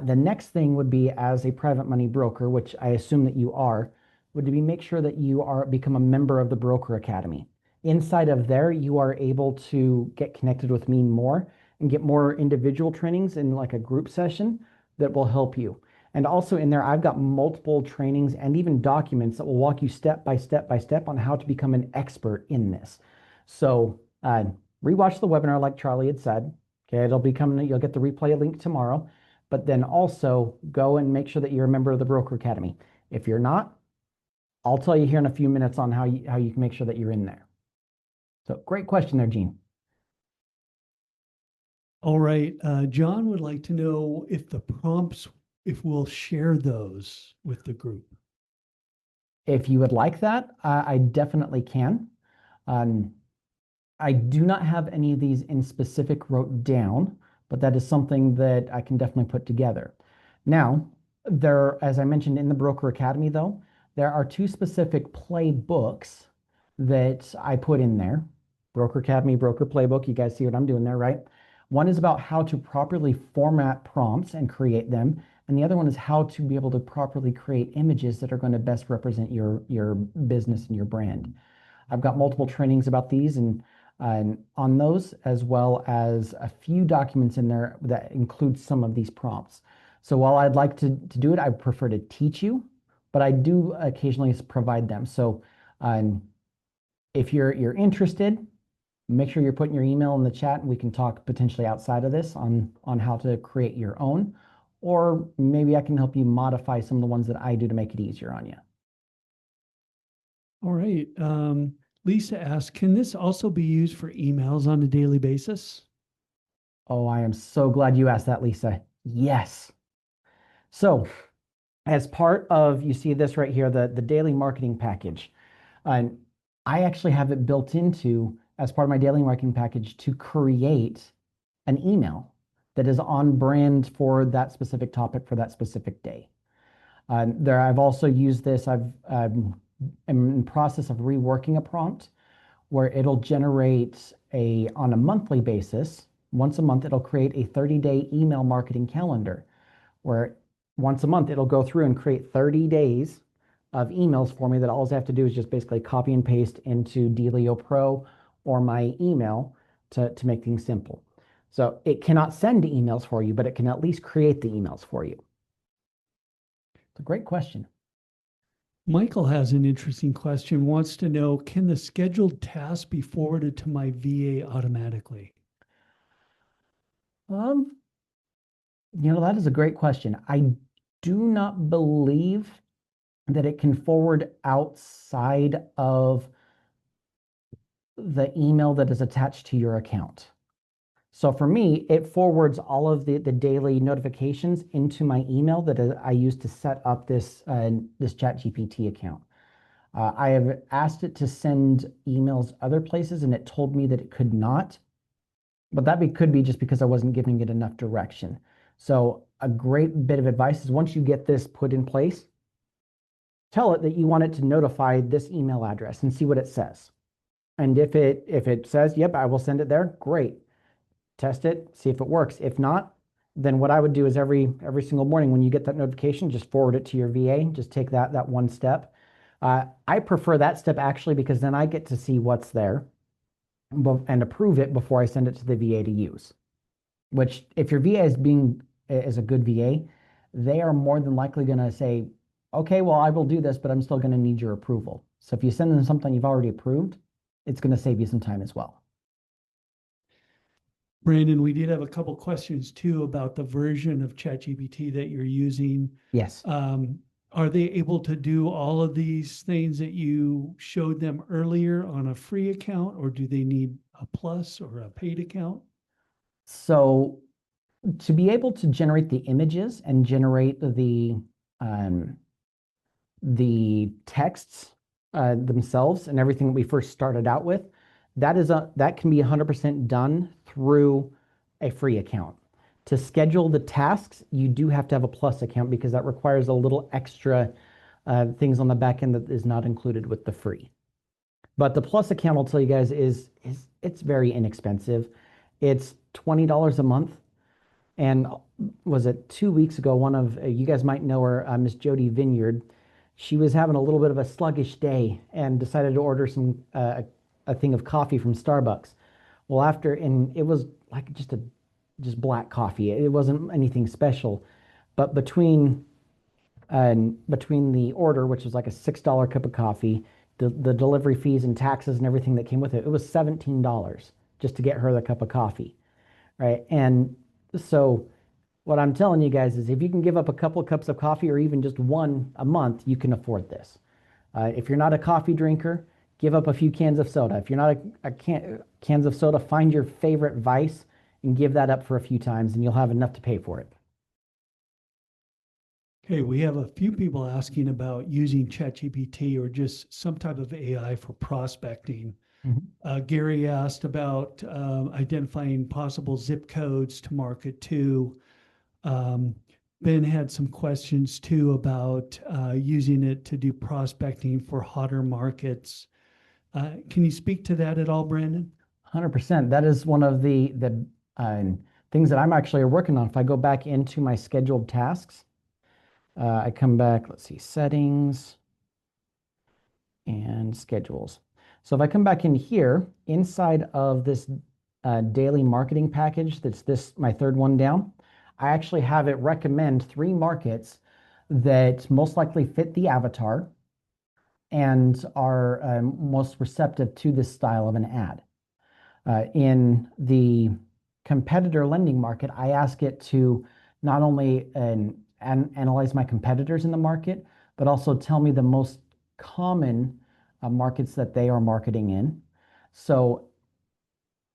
[SPEAKER 1] The next thing would be, as a private money broker, which I assume that you are, would be make sure that you become a member of the Broker Academy. Inside of there, you are able to get connected with me more and get more individual trainings in like a group session that will help you. And also in there, I've got multiple trainings and even documents that will walk you step by step by step on how to become an expert in this. So rewatch the webinar like Charlie had said. Okay, you'll get the replay link tomorrow, but then also go and make sure that you're a member of the Broker Academy. If you're not, I'll tell you here in a few minutes on how you can make sure that you're in there. So great question there, Gene.
[SPEAKER 3] All right, John would like to know if we'll share those with the group.
[SPEAKER 1] If you would like that, I definitely can. I do not have any of these in specific wrote down, but that is something that I can definitely put together. Now, as I mentioned in the Broker Academy though, there are two specific playbooks that I put in there. Broker Academy, Broker Playbook, you guys see what I'm doing there, right? One is about how to properly format prompts and create them. And the other one is how to be able to properly create images that are going to best represent your business and your brand. I've got multiple trainings about these and on those, as well as a few documents in there that include some of these prompts. So while I'd like to do it, I prefer to teach you, but I do occasionally provide them. So if you're interested, make sure you're putting your email in the chat and we can talk potentially outside of this on how to create your own, or maybe I can help you modify some of the ones that I do to make it easier on you.
[SPEAKER 3] All right. Lisa asks, can this also be used for emails on a daily basis?
[SPEAKER 1] Oh, I am so glad you asked that, Lisa. Yes. So as part of, you see this right here, the daily marketing package. I actually have it built into, as part of my daily marketing package, to create an email that is on brand for that specific topic for that specific day. I've also used this, I'm in the process of reworking a prompt where it'll generate on a monthly basis, once a month, it'll create a 30-day email marketing calendar where once a month it'll go through and create 30 days of emails for me that all I have to do is just basically copy and paste into Delio Pro or my email to make things simple. So it cannot send emails for you, but it can at least create the emails for you. It's a great question.
[SPEAKER 3] Michael has an interesting question, wants to know, can the scheduled task be forwarded to my VA automatically?
[SPEAKER 1] That is a great question. I do not believe that it can forward outside of the email that is attached to your account. So for me, it forwards all of the daily notifications into my email that I use to set up this ChatGPT account. I have asked it to send emails other places, and it told me that it could not. But that could be just because I wasn't giving it enough direction. So a great bit of advice is once you get this put in place, tell it that you want it to notify this email address and see what it says. And if it says, yep, I will send it there, great. Test it, see if it works. If not, then what I would do is every single morning when you get that notification, just forward it to your VA. Just take that one step. I prefer that step actually because then I get to see what's there. and approve it before I send it to the VA to use. Which, if your VA is a good VA, they are more than likely going to say, okay, well, I will do this, but I'm still going to need your approval. So if you send them something you've already approved, it's going to save you some time as well.
[SPEAKER 3] Brandon, we did have a couple questions too about the version of ChatGPT that you're using.
[SPEAKER 1] Yes.
[SPEAKER 3] Are they able to do all of these things that you showed them earlier on a free account, or do they need a plus or a paid account?
[SPEAKER 1] So to be able to generate the images and generate the texts themselves and everything that we first started out with, that can be 100% done through a free account. To schedule the tasks, you do have to have a plus account because that requires a little extra things on the back end that is not included with the free. But the plus account, I'll tell you guys, is it's very inexpensive. It's $20 a month. And was it 2 weeks ago, one of you guys might know her, Miss Jody Vineyard, she was having a little bit of a sluggish day and decided to order a thing of coffee from Starbucks. Well, and it was like just black coffee. It wasn't anything special, but between the order, which was like a $6 cup of coffee, the delivery fees and taxes and everything that came with it, it was $17 just to get her the cup of coffee, right? And so what I'm telling you guys is if you can give up a couple of cups of coffee or even just one a month, you can afford this. If you're not a coffee drinker, give up a few cans of soda. If you're not cans of soda, find your favorite vice and give that up for a few times and you'll have enough to pay for it.
[SPEAKER 3] Okay, we have a few people asking about using ChatGPT or just some type of AI for prospecting. Gary asked about identifying possible zip codes to market to. Ben had some questions too about using it to do prospecting for hotter markets. Can you speak to that at all, Brandon?
[SPEAKER 1] 100%. That is one of the things that I'm actually working on. If I go back into my scheduled tasks, I come back, let's see, settings and schedules. So if I come back in here, inside of this daily marketing package, that's my third one down, I actually have it recommend 3 markets that most likely fit the avatar and are most receptive to this style of an ad. In the competitor lending market, I ask it to not only analyze my competitors in the market, but also tell me the most common markets that they are marketing in. So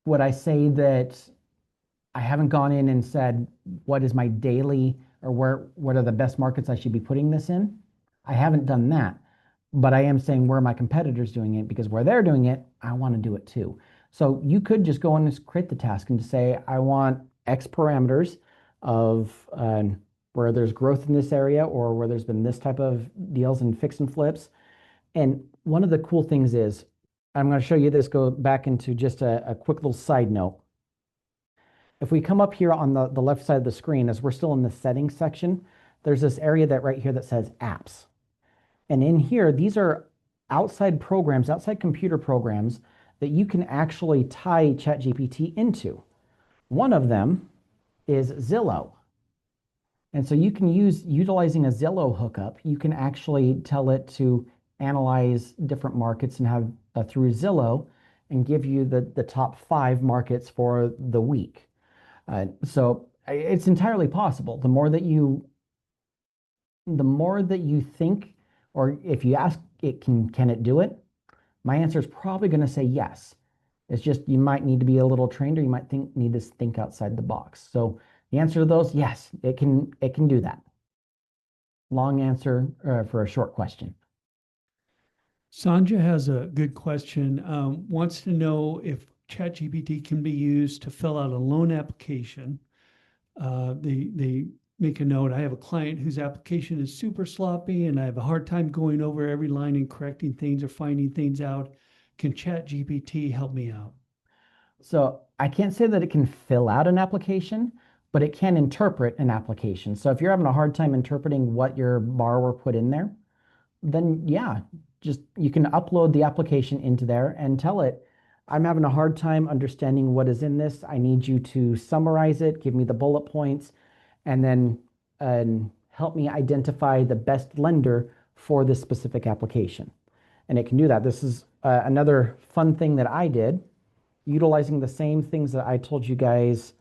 [SPEAKER 1] would I say that I haven't gone in and said, what is my daily or what are the best markets I should be putting this in? I haven't done that, but I am saying where are my competitors doing it, because where they're doing it, I want to do it too. So you could just go in and create the task and just say, I want X parameters of where there's growth in this area or where there's been this type of deals and fix and flips. And one of the cool things is, I'm going to show you this, go back into just a quick little side note. If we come up here on the left side of the screen, as we're still in the settings section, there's this area that right here that says apps. And in here, these are outside programs, outside computer programs that you can actually tie ChatGPT into. One of them is Zillow. And so you can utilizing a Zillow hookup, you can actually tell it to analyze different markets and have through Zillow and give you the top 5 markets for the week. So it's entirely possible. The more that you think, or if you ask it, can it do it? My answer is probably going to say yes. It's just you might need to be a little trained, or you might need to think outside the box. So the answer to those, yes, it can do that. Long answer for a short question.
[SPEAKER 3] Sanja has a good question. Wants to know if ChatGPT can be used to fill out a loan application. They make a note. I have a client whose application is super sloppy and I have a hard time going over every line and correcting things or finding things out. Can ChatGPT help me out?
[SPEAKER 1] So I can't say that it can fill out an application, but it can interpret an application. So if you're having a hard time interpreting what your borrower put in there, then yeah, just you can upload the application into there and tell it, I'm having a hard time understanding what is in this. I need you to summarize it, give me the bullet points, and then help me identify the best lender for this specific application. And it can do that. This is another fun thing that I did, utilizing the same things that I told you guys,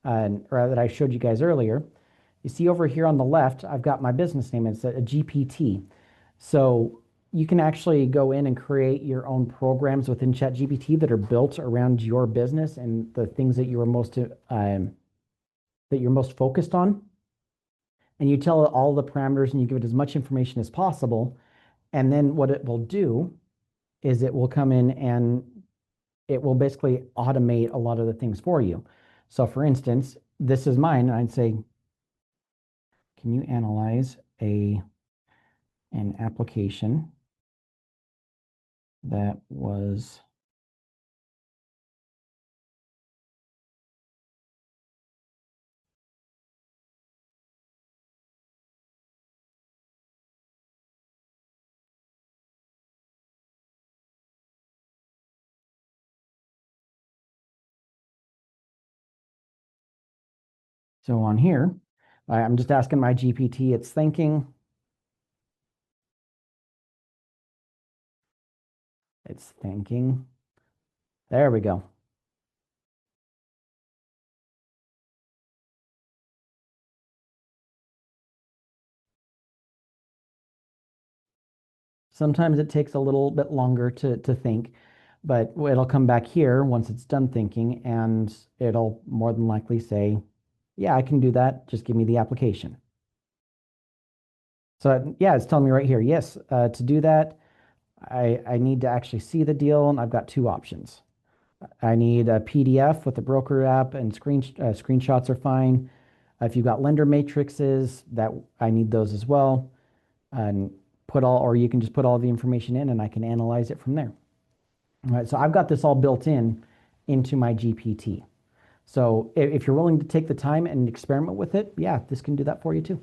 [SPEAKER 1] or that I showed you guys earlier. You see over here on the left, I've got my business name. It's a GPT. So you can actually go in and create your own programs within ChatGPT that are built around your business and the things that you're most focused on. And you tell it all the parameters and you give it as much information as possible. And then what it will do is it will come in and it will basically automate a lot of the things for you. So for instance, this is mine, and I'd say, can you analyze an application that was so on here, I'm just asking my GPT, it's thinking, There we go. Sometimes it takes a little bit longer to think, but it'll come back here once it's done thinking, and it'll more than likely say, yeah, I can do that. Just give me the application. So yeah, it's telling me right here, yes, to do that, I need to actually see the deal, and I've got two options. I need a PDF with the broker app, and screenshots are fine. If you've got lender matrices, that I need those as well. And or you can just put all the information in and I can analyze it from there. All right, so I've got this all built into my GPT. So if you're willing to take the time and experiment with it, yeah, this can do that for you too.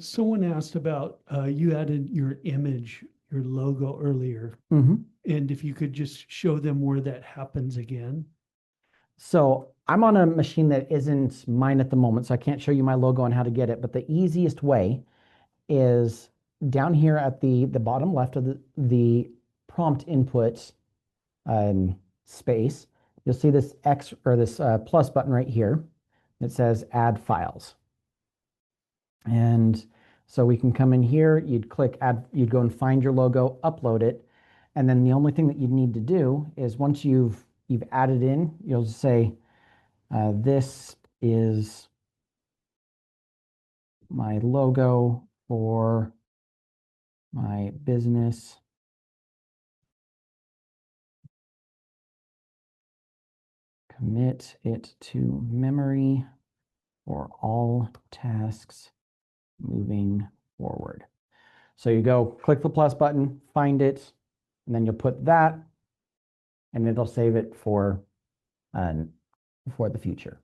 [SPEAKER 3] Someone asked about, you added your image, your logo earlier,
[SPEAKER 1] Mm-hmm.
[SPEAKER 3] and if you could just show them where that happens again.
[SPEAKER 1] So I'm on a machine that isn't mine at the moment, so I can't show you my logo and how to get it, but the easiest way is down here at the bottom left of the prompt input space. You'll see this X or this plus button right here that says add files. And so we can come in here, you'd click add, you'd go and find your logo, upload it. And then the only thing that you need to do is once you've added in, you'll just say, this is my logo for my business. Commit it to memory for all tasks moving forward. So you go click the plus button, find it, and then you'll put that, and it'll save it for the future.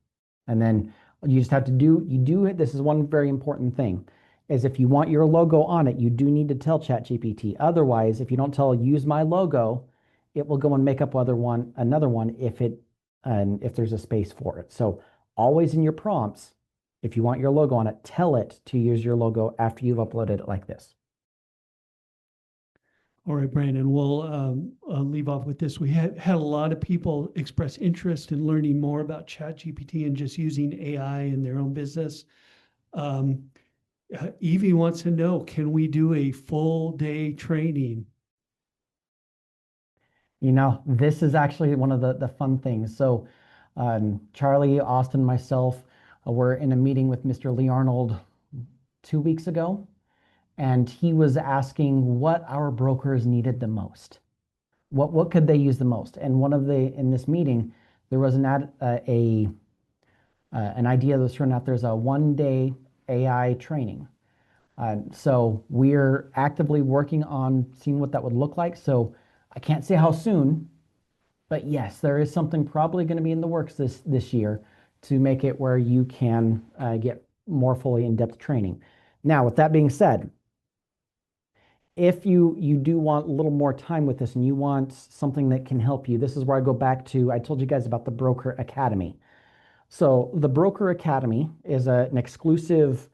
[SPEAKER 1] And then you just have to do it. This is one very important thing, is if you want your logo on it, you do need to tell ChatGPT. Otherwise, if you don't tell use my logo, it will go and make up another one if there's a space for it. So always in your prompts, if you want your logo on it, tell it to use your logo after you've uploaded it like this.
[SPEAKER 3] All right, Brandon, we'll leave off with this. We had a lot of people express interest in learning more about ChatGPT and just using AI in their own business. Evie wants to know, can we do a full day training?
[SPEAKER 1] You know, this is actually one of the fun things. So Charlie, Austin, myself, were in a meeting with Mr. Lee Arnold 2 weeks ago, and he was asking what our brokers needed the most. What could they use the most? And in this meeting, there was an idea that was thrown out. There's a 1-day AI training. So we're actively working on seeing what that would look like. So I can't say how soon, but yes, there is something probably going to be in the works this year to make it where you can get more fully in-depth training. Now, with that being said, if you do want a little more time with this and you want something that can help you, this is where I go back to, I told you guys about the Broker Academy. So the Broker Academy is an exclusive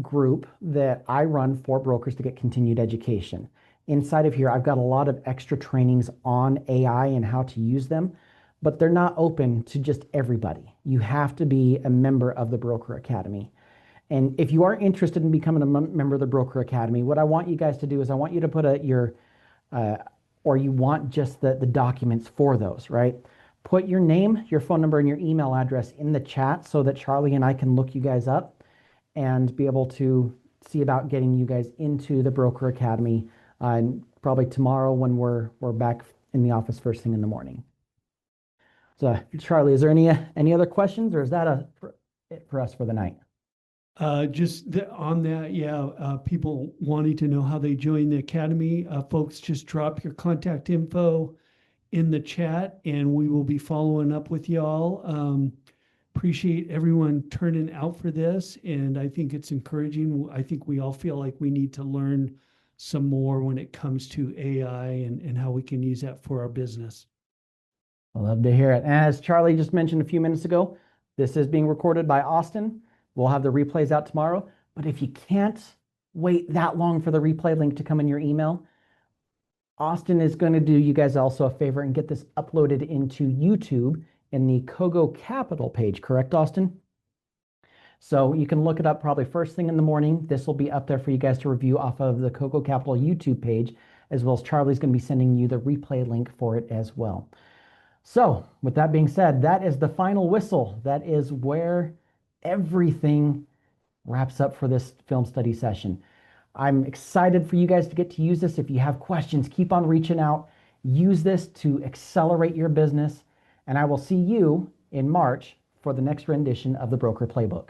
[SPEAKER 1] group that I run for brokers to get continued education. Inside of here, I've got a lot of extra trainings on AI and how to use them, but they're not open to just everybody. You have to be a member of the Broker Academy. And if you are interested in becoming a member of the Broker Academy, what I want you guys to do is I want you to put your, or you want just the documents for those, right? Put your name, your phone number, and your email address in the chat so that Charlie and I can look you guys up and be able to see about getting you guys into the Broker Academy probably tomorrow when we're back in the office first thing in the morning. So, Charlie, is there any other questions, or is that it for us for the night?
[SPEAKER 3] On that, people wanting to know how they join the academy, folks, just drop your contact info in the chat and we will be following up with y'all. Appreciate everyone turning out for this, and I think it's encouraging. I think we all feel like we need to learn some more when it comes to AI and how we can use that for our business.
[SPEAKER 1] I love to hear it. As Charlie just mentioned a few minutes ago, this is being recorded by Austin. We'll have the replays out tomorrow. But if you can't wait that long for the replay link to come in your email, Austin is going to do you guys also a favor and get this uploaded into YouTube in the Kogo Capital page. Correct, Austin? So you can look it up probably first thing in the morning. This will be up there for you guys to review off of the Kogo Capital YouTube page, as well as Charlie's going to be sending you the replay link for it as well. So with that being said, that is the final whistle. That is where everything wraps up for this film study session. I'm excited for you guys to get to use this. If you have questions, keep on reaching out. Use this to accelerate your business. And I will see you in March for the next rendition of the Broker Playbook.